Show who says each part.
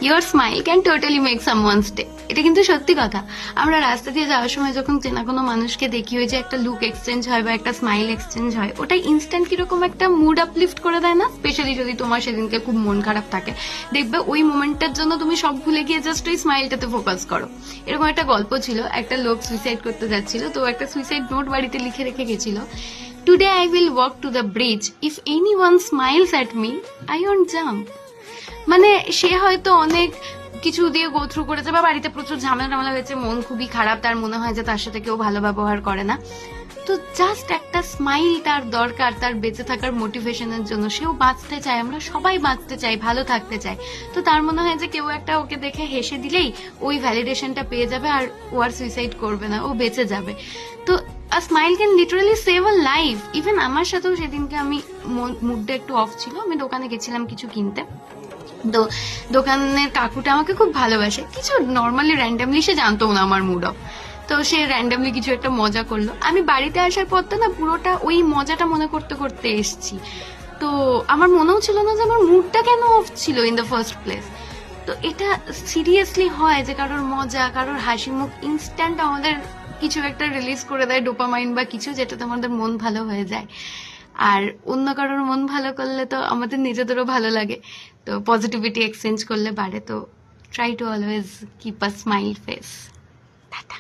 Speaker 1: Your smile can totally make someone's day. এটা কিন্তু সত্যি কথা। আমরা রাস্তা দিয়ে যাওয়ার সময় যখন চেনা কোনো মানুষকে দেখি, ওই যে একটা লুক এক্সচেঞ্জ হয় বা একটা স্মাইল এক্সচেঞ্জ হয়, ওটা ইনস্ট্যান্ট কিরকম একটা মুড আপলিফট করে দেয় না? স্পেশালি যদি তোমার সেদিনকে খুব মন খারাপ থাকে, দেখবে ওই মোমেন্টটার জন্য তুমি সব ভুলে গিয়ে জাস্ট ওই স্মাইলটাতে ফোকাস করো। এরকম একটা গল্প ছিল, একটা লোক সুইসাইড করতে যাচ্ছিল, তো একটা সুইসাইড নোট বাড়িতে লিখে রেখে গেছিল, today I will walk to the bridge, if any one smiles at me I won't jump. মানে সে হয়তো অনেক কিছু দিয়ে গো থ্রু করেছে বা বাড়িতে প্রচুর ঝামেলা টামেলা হয়েছে, মন খুবই খারাপ, তার মনে হয় যে তার সাথে কেউ ভালো ব্যবহার করে না, তো জাস্ট একটা স্মাইল তার দরকার তার বেঁচে থাকার মোটিভেশনের জন্য। সেও বাঁচতে চায়, আমরা সবাই বাঁচতে চাই, ভালো থাকতে চাই, তো তার মনে হয় যে কেউ একটা ওকে দেখে হেসে দিলেই ওই ভ্যালিডেশনটা পেয়ে যাবে আর ও আর সুইসাইড করবে না, ও বেঁচে যাবে। তো আ smile can literally save a life. Even আমার সাথেও সেদিনকে আমি মুডটা একটু অফ ছিল, আমি দোকানে গেছিলাম কিছু কিনতে, তো দোকানের কাকুটা আমাকে খুব ভালোবাসে, কিছু নর্মালি র্যান্ডামলি, সে জানতো না আমার মুড অফ, তো সে র্যান্ডামলি কিছু একটা মজা করলো, আমি বাড়িতে আসার পর তো না পুরোটা ওই মজাটা মনে করতে করতে এসছি, তো আমার মনেও ছিল না যে আমার মুডটা কেন অফ ছিল ইন দ্য ফার্স্ট প্লেস। তো এটা সিরিয়াসলি হয় যে কারোর মজা, কারোর হাসি মুখ ইনস্ট্যান্ট আমাদের কিছু একটা রিলিজ করে দেয়, ডোপামাইন বা কিছু, যেটাতে আমাদের মন ভালো হয়ে যায়। আর অন্য কারোর মন ভালো করলে তো আমাদের নিজেদেরও ভালো লাগে, তো পজিটিভিটি এক্সচেঞ্জ করলে বাড়ে। তো try to always keep a smile face. Tata.